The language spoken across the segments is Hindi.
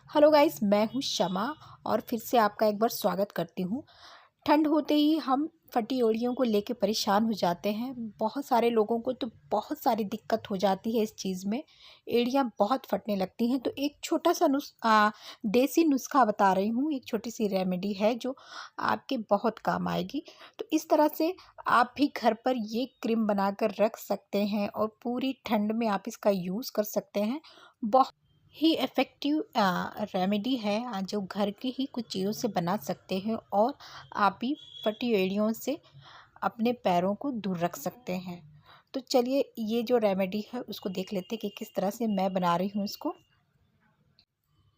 हेलो गाइस, मैं हूँ शमा और फिर से आपका एक बार स्वागत करती हूँ। ठंड होते ही हम फटी एड़ियों को लेके परेशान हो जाते हैं। बहुत सारे लोगों को तो बहुत सारी दिक्कत हो जाती है इस चीज़ में। एड़ियाँ बहुत फटने लगती हैं, तो एक छोटा सा देसी नुस्खा बता रही हूँ। एक छोटी सी रेमेडी है जो आपके बहुत काम आएगी। तो इस तरह से आप भी घर पर ये क्रीम बनाकर रख सकते हैं और पूरी ठंड में आप इसका यूज़ कर सकते हैं। बहुत ही इफ़ेक्टिव रेमेडी है, जो घर की ही कुछ चीज़ों से बना सकते हैं और आप भी फटी एड़ियों से अपने पैरों को दूर रख सकते हैं। तो चलिए ये जो रेमेडी है उसको देख लेते हैं कि किस तरह से मैं बना रही हूँ इसको।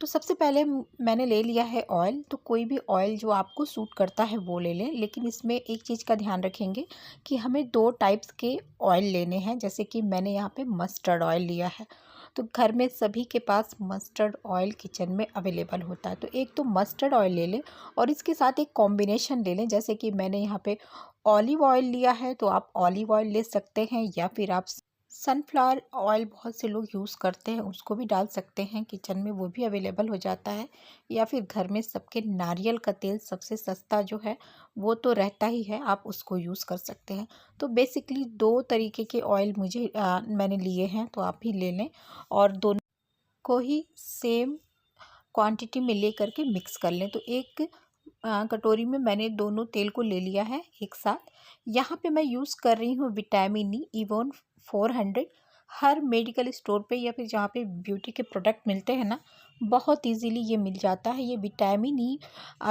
तो सबसे पहले मैंने ले लिया है ऑयल। तो कोई भी ऑयल जो आपको सूट करता है वो ले लें, लेकिन इसमें एक चीज़ का ध्यान रखेंगे कि हमें 2 टाइप्स के ऑयल लेने हैं। जैसे कि मैंने यहाँ पे मस्टर्ड ऑयल लिया है। तो घर में सभी के पास मस्टर्ड ऑयल किचन में अवेलेबल होता है। तो एक तो मस्टर्ड ऑयल ले लें और इसके साथ एक कॉम्बिनेशन ले लें। जैसे कि मैंने यहाँ पे ऑलिव ऑयल लिया है, तो आप ऑलिव ऑयल ले सकते हैं, या फिर आप सनफ्लावर ऑयल बहुत से लोग यूज़ करते हैं, उसको भी डाल सकते हैं किचन में, वो भी अवेलेबल हो जाता है। या फिर घर में सबके नारियल का तेल सबसे सस्ता जो है वो तो रहता ही है, आप उसको यूज़ कर सकते हैं। तो बेसिकली 2 तरीके के ऑयल मैंने लिए हैं, तो आप भी ले लें और दोनों को ही सेम क्वांटिटी में ले करके मिक्स कर लें। तो एक कटोरी में मैंने दोनों तेल को ले लिया है एक साथ। यहाँ पे मैं यूज़ कर रही हूँ विटामिन ई इवोन 400। हर मेडिकल स्टोर पे या फिर जहाँ पे ब्यूटी के प्रोडक्ट मिलते हैं ना, बहुत इजीली ये मिल जाता है। ये विटामिन ई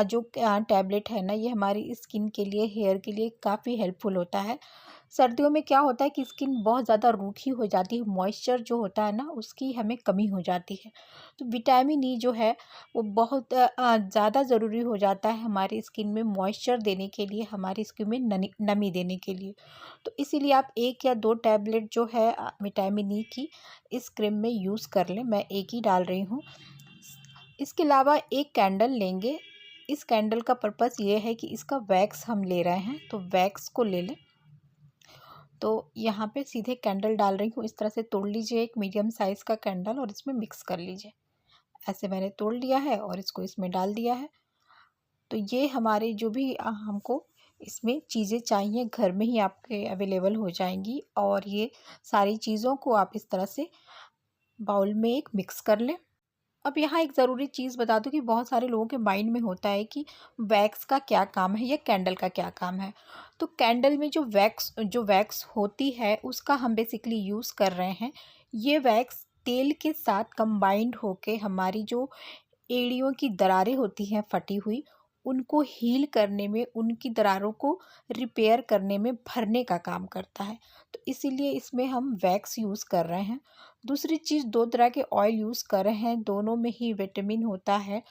जो टैबलेट है ना, ये हमारी स्किन के लिए, हेयर के लिए काफ़ी हेल्पफुल होता है। सर्दियों में क्या होता है कि स्किन बहुत ज़्यादा रूखी हो जाती है, मॉइस्चर जो होता है ना उसकी हमें कमी हो जाती है। तो विटामिन ई जो है वो बहुत ज़्यादा ज़रूरी हो जाता है हमारी स्किन में मॉइस्चर देने के लिए, हमारी स्किन में नमी देने के लिए। तो इसीलिए आप 1 या 2 टैबलेट जो है विटामिन ई की इस क्रीम में यूज़ कर लें। मैं एक ही डाल रही हूँ। इसके अलावा एक कैंडल लेंगे। इस कैंडल का पर्पस ये है कि इसका वैक्स हम ले रहे हैं, तो वैक्स को ले लें। तो यहाँ पे सीधे कैंडल डाल रही हूँ। इस तरह से तोड़ लीजिए एक मीडियम साइज़ का कैंडल और इसमें मिक्स कर लीजिए। ऐसे मैंने तोड़ लिया है और इसको इसमें डाल दिया है। तो ये हमारे जो भी हमको इसमें चीज़ें चाहिए घर में ही आपके अवेलेबल हो जाएंगी, और ये सारी चीज़ों को आप इस तरह से बाउल में एक मिक्स कर लें। अब यहाँ एक ज़रूरी चीज़ बता दूँ कि बहुत सारे लोगों के माइंड में होता है कि वैक्स का क्या काम है या कैंडल का क्या काम है। तो कैंडल में जो वैक्स होती है उसका हम बेसिकली यूज़ कर रहे हैं। ये वैक्स तेल के साथ कंबाइंड होके हमारी जो एड़ियों की दरारें होती हैं फटी हुई, उनको हील करने में, उनकी दरारों को रिपेयर करने में, भरने का काम करता है। तो इसीलिए इसमें हम वैक्स यूज़ कर रहे हैं। दूसरी चीज़, 2 तरह के ऑयल यूज़ कर रहे हैं, दोनों में ही विटामिन होता है।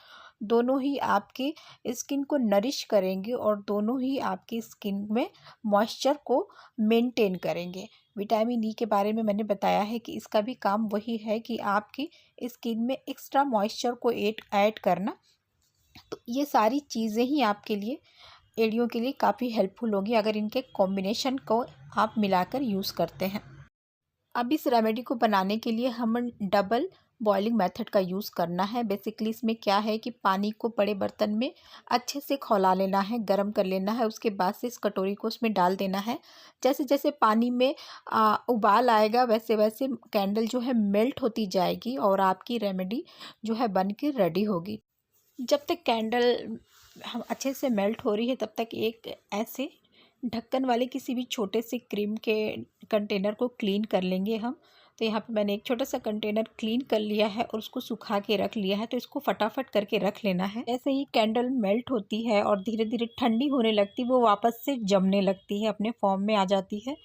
दोनों ही आपकी स्किन को नरिश करेंगे और दोनों ही आपकी स्किन में मॉइस्चर को मेंटेन करेंगे। विटामिन ई के बारे में मैंने बताया है कि इसका भी काम वही है कि आपकी स्किन में एक्स्ट्रा मॉइस्चर को ऐड ऐड करना। तो ये सारी चीज़ें ही आपके लिए, एड़ियों के लिए काफ़ी हेल्पफुल होगी अगर इनके कॉम्बिनेशन को आप मिलाकर यूज़ करते हैं। अब इस रेमेडी को बनाने के लिए हमें डबल बॉइलिंग मेथड का यूज़ करना है। बेसिकली इसमें क्या है कि पानी को बड़े बर्तन में अच्छे से खौला लेना है, गर्म कर लेना है। उसके बाद से इस कटोरी को उसमें डाल देना है। जैसे जैसे पानी में उबाल आएगा, वैसे वैसे कैंडल जो है मेल्ट होती जाएगी और आपकी रेमेडी जो है बन के रेडी होगी। जब तक कैंडल हम अच्छे से मेल्ट हो रही है, तब तक एक ऐसे ढक्कन वाले किसी भी छोटे से क्रीम के कंटेनर को क्लीन कर लेंगे हम। तो यहाँ पे मैंने एक छोटा सा कंटेनर क्लीन कर लिया है और उसको सुखा के रख लिया है। तो इसको फटाफट करके रख लेना है। ऐसे ही कैंडल मेल्ट होती है और धीरे धीरे ठंडी होने लगती है, वो वापस से जमने लगती है, अपने फॉर्म में आ जाती है।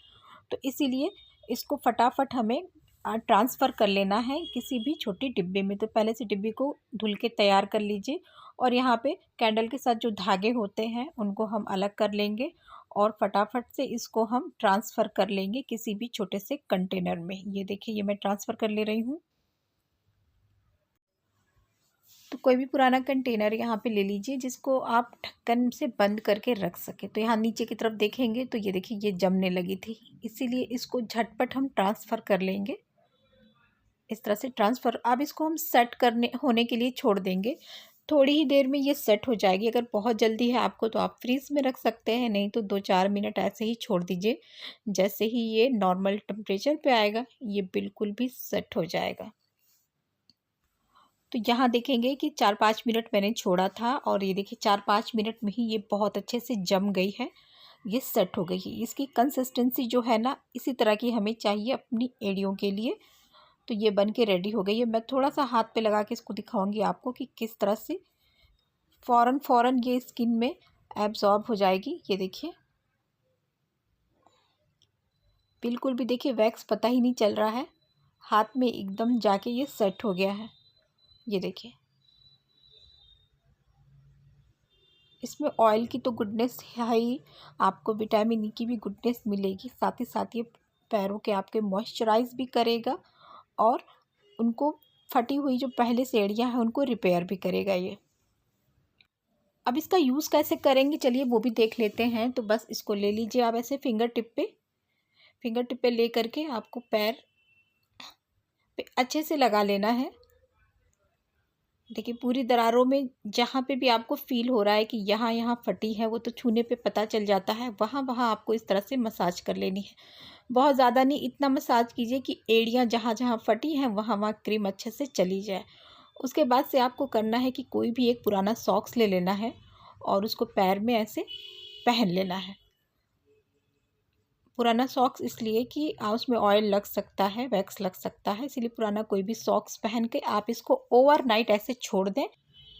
तो इसीलिए इसको फटाफट हमें ट्रांसफ़र कर लेना है किसी भी छोटी डिब्बे में। तो पहले से डिब्बी को धुल के तैयार कर लीजिए और यहाँ पे कैंडल के साथ जो धागे होते हैं उनको हम अलग कर लेंगे और फटाफट से इसको हम ट्रांसफ़र कर लेंगे किसी भी छोटे से कंटेनर में। ये देखिए, ये मैं ट्रांसफ़र कर ले रही हूँ। तो कोई भी पुराना कंटेनर यहाँ पे ले लीजिए जिसको आप ढक्कन से बंद करके रख सकें। तो यहाँ नीचे की तरफ देखेंगे तो ये देखिए, ये जमने लगी थी, इसीलिए इसको झटपट हम ट्रांसफ़र कर लेंगे। इस तरह से ट्रांसफ़र। अब इसको हम सेट करने होने के लिए छोड़ देंगे। थोड़ी ही देर में ये सेट हो जाएगी। अगर बहुत जल्दी है आपको तो आप फ्रीज़ में रख सकते हैं, नहीं तो 2-4 मिनट ऐसे ही छोड़ दीजिए। जैसे ही ये नॉर्मल टेम्परेचर पे आएगा ये बिल्कुल भी सेट हो जाएगा। तो यहाँ देखेंगे कि 4-5 मिनट मैंने छोड़ा था और ये देखिए 4-5 मिनट में ही ये बहुत अच्छे से जम गई है, ये सेट हो गई है। इसकी कंसिस्टेंसी जो है ना इसी तरह की हमें चाहिए अपनी एड़ियों के लिए। तो ये बन के रेडी हो गई है। मैं थोड़ा-सा हाथ पे लगा के इसको दिखाऊँगी आपको कि किस तरह से फ़ौरन ये स्किन में एब्ज़ॉर्ब हो जाएगी। ये देखिए, बिल्कुल भी देखिए वैक्स पता ही नहीं चल रहा है। हाथ में एकदम जाके ये सेट हो गया है। ये देखिए। इसमें ऑयल की तो गुडनेस है ही, आपको विटामिन ई की भी गुडनेस मिलेगी। साथ ही साथ ये पैरों के आपके मॉइस्चराइज़ भी करेगा और उनको फटी हुई जो पहले से एड़ियाँ हैं उनको रिपेयर भी करेगा ये। अब इसका यूज़ कैसे करेंगे चलिए वो भी देख लेते हैं। तो बस इसको ले लीजिए आप ऐसे फिंगर टिप पे ले करके आपको पैर पे अच्छे से लगा लेना है। देखिए पूरी दरारों में जहाँ पे भी आपको फ़ील हो रहा है कि यहाँ फटी है वो तो छूने पे पता चल जाता है, वहाँ आपको इस तरह से मसाज कर लेनी है। बहुत ज़्यादा नहीं, इतना मसाज कीजिए कि एड़ियाँ जहाँ फटी हैं वहाँ क्रीम अच्छे से चली जाए। उसके बाद से आपको करना है कि कोई भी एक पुराना सॉक्स ले लेना है और उसको पैर में ऐसे पहन लेना है। पुराना सॉक्स इसलिए कि उसमें ऑयल लग सकता है, वैक्स लग सकता है, इसीलिए पुराना कोई भी सॉक्स पहन के आप इसको ओवरनाइट ऐसे छोड़ दें।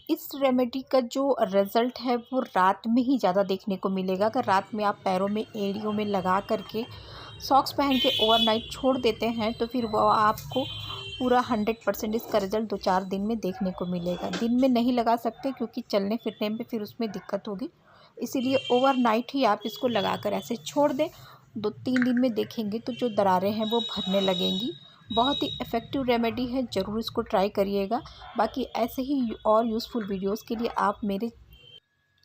इस रेमेडी का जो रिज़ल्ट है वो रात में ही ज़्यादा देखने को मिलेगा। अगर रात में आप पैरों में एड़ियों में लगा करके सॉक्स पहन के ओवरनाइट छोड़ देते हैं तो फिर वो आपको पूरा 100% इसका रिज़ल्ट 2-4 दिन में देखने को मिलेगा। दिन में नहीं लगा सकते क्योंकि चलने फिरने में फिर उसमें दिक्कत होगी, इसीलिए ओवरनाइट ही आप इसको लगाकर ऐसे छोड़ दें। 2-3 दिन में देखेंगे तो जो दरारें हैं वो भरने लगेंगी। बहुत ही इफ़ेक्टिव रेमेडी है, ज़रूर इसको ट्राई करिएगा। बाकी ऐसे ही और यूज़फुल वीडियोस के लिए आप मेरे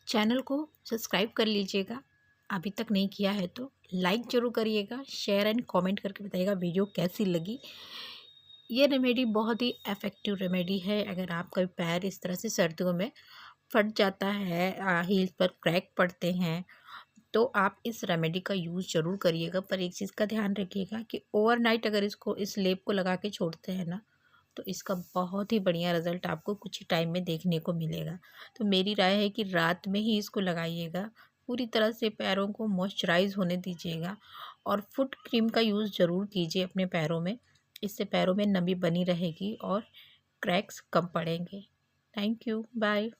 चैनल को सब्सक्राइब कर लीजिएगा। अभी तक नहीं किया है तो लाइक ज़रूर करिएगा, शेयर एंड कमेंट करके बताइएगा वीडियो कैसी लगी। ये रेमेडी बहुत ही इफ़ेक्टिव रेमेडी है। अगर आपका पैर इस तरह से सर्दियों में फट जाता है, हील्स पर क्रैक पड़ते हैं, तो आप इस रेमेडी का यूज़ ज़रूर करिएगा। पर एक चीज़ का ध्यान रखिएगा कि ओवरनाइट अगर इसको इस लेप को लगा के छोड़ते हैं ना तो इसका बहुत ही बढ़िया रिज़ल्ट आपको कुछ ही टाइम में देखने को मिलेगा। तो मेरी राय है कि रात में ही इसको लगाइएगा, पूरी तरह से पैरों को मॉइस्चराइज़ होने दीजिएगा और फुट क्रीम का यूज़ ज़रूर कीजिए अपने पैरों में। इससे पैरों में नमी बनी रहेगी और क्रैक्स कम पड़ेंगे। Thank you, bye.